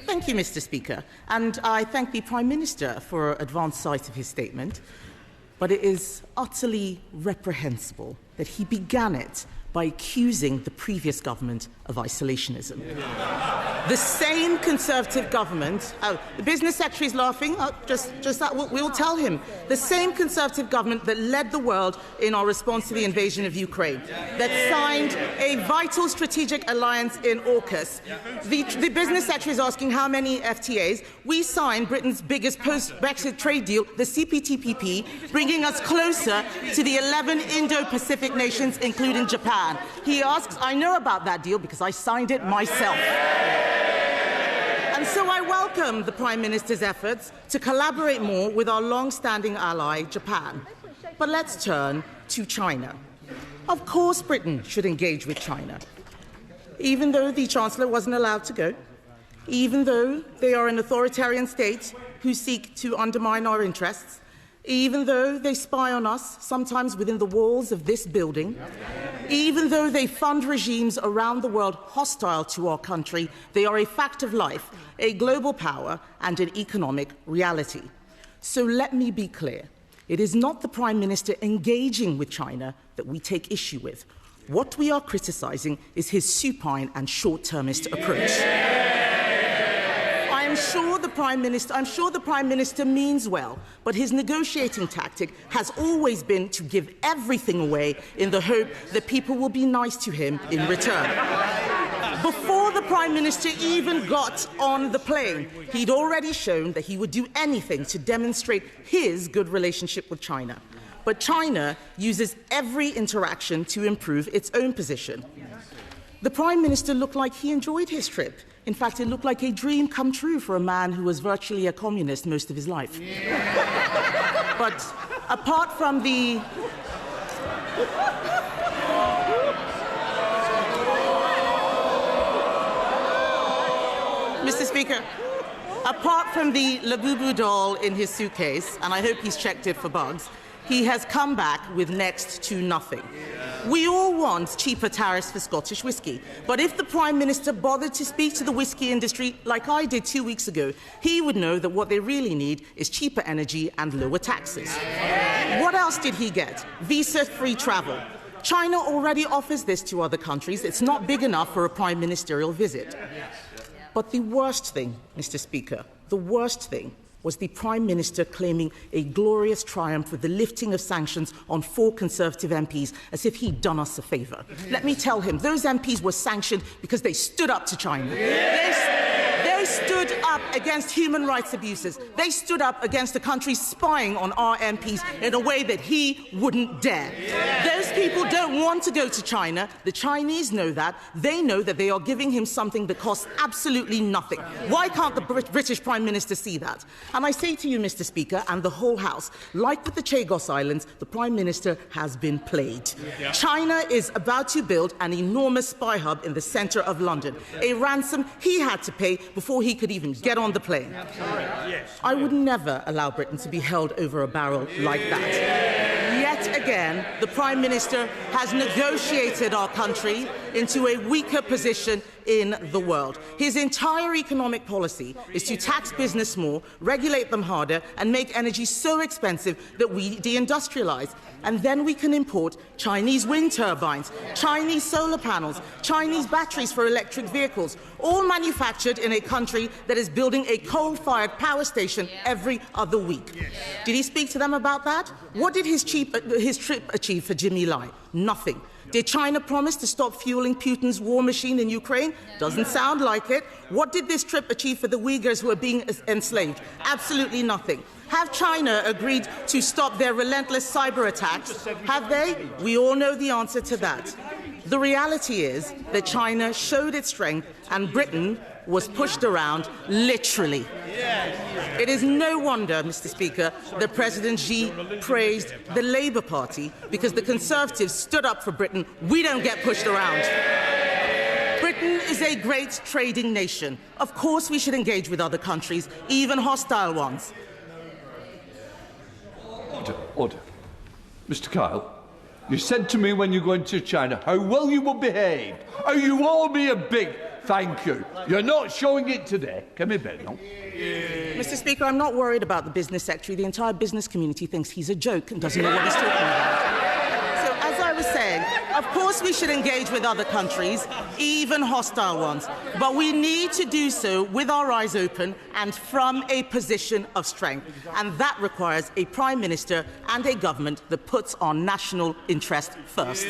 Thank you, Mr. Speaker, and I thank the Prime Minister for advance sight of his statement, but it is utterly reprehensible that he began it by accusing the previous government of isolationism. The same Conservative government, the Business Secretary is laughing, just that, we'll tell him, the same Conservative government that led the world in our response to the invasion of Ukraine, that signed a vital strategic alliance in AUKUS. The Business Secretary is asking how many FTAs. We signed Britain's biggest post-Brexit trade deal, the CPTPP, bringing us closer to the 11 Indo-Pacific nations, including Japan. He asks, I know about that deal because I signed it myself. And so I welcome the Prime Minister's efforts to collaborate more with our long-standing ally, Japan. But let's turn to China. Of course Britain should engage with China, even though the Chancellor wasn't allowed to go, even though they are an authoritarian state who seek to undermine our interests, even though they spy on us, sometimes within the walls of this building, even though they fund regimes around the world hostile to our country, they are a fact of life, a global power and an economic reality. So let me be clear. It is not the Prime Minister engaging with China that we take issue with. What we are criticising is his supine and short-termist approach. I'm sure the Prime Minister means well, but his negotiating tactic has always been to give everything away in the hope that people will be nice to him in return. Before the Prime Minister even got on the plane, he'd already shown that he would do anything to demonstrate his good relationship with China. But China uses every interaction to improve its own position. The Prime Minister looked like he enjoyed his trip. In fact, it looked like a dream come true for a man who was virtually a communist most of his life. But apart from the... Mr. Speaker, apart from the Labubu doll in his suitcase, and I hope he's checked it for bugs, he has come back with next to nothing. We all want cheaper tariffs for Scottish whisky, but if the Prime Minister bothered to speak to the whisky industry like I did 2 weeks ago, he would know that what they really need is cheaper energy and lower taxes. What else did he get? Visa-free travel. China already offers this to other countries. It's not big enough for a prime ministerial visit. But the worst thing, Mr. Speaker, the worst thing was the Prime Minister claiming a glorious triumph with the lifting of sanctions on 4 Conservative MPs, as if he'd done us a favour. Let me tell him, those MPs were sanctioned because they stood up to China. They stood up against human rights abuses. They stood up against the country spying on our MPs in a way that he wouldn't dare. Those people don't want to go to China. The Chinese know that. They know that they are giving him something that costs absolutely nothing. Why can't the British Prime Minister see that? And I say to you, Mr. Speaker, and the whole House, like with the Chagos Islands, the Prime Minister has been played. China is about to build an enormous spy hub in the centre of London, a ransom he had to pay before he could even get on the plane. I would never allow Britain to be held over a barrel like that. Yet again, the Prime Minister has negotiated our country into a weaker position in the world. His entire economic policy is to tax business more, regulate them harder, and make energy so expensive that we deindustrialise. And then we can import Chinese wind turbines, Chinese solar panels, Chinese batteries for electric vehicles, all manufactured in a country that is building a coal-fired power station every other week. Did he speak to them about that? What did his trip achieve for Jimmy Lai? Nothing. Did China promise to stop fueling Putin's war machine in Ukraine? Doesn't sound like it. What did this trip achieve for the Uyghurs who are being enslaved? Absolutely nothing. Have China agreed to stop their relentless cyber attacks? Have they? We all know the answer to that. The reality is that China showed its strength and Britain was pushed around, literally. It is no wonder, Mr. Speaker, that President Xi praised the Labour Party because the Conservatives stood up for Britain. We don't get pushed around. Britain is a great trading nation. Of course we should engage with other countries, even hostile ones. Order. Mr. Kyle, you said to me when you go into China how well you will behave, how you will all be a big Thank you. You're not showing it today. Kemi Badenoch. Mr. Speaker, I'm not worried about the business secretary. The entire business community thinks he's a joke and doesn't know what he's talking about. So, as I was saying, of course we should engage with other countries, even hostile ones, but we need to do so with our eyes open and from a position of strength. And that requires a Prime Minister and a government that puts our national interest first.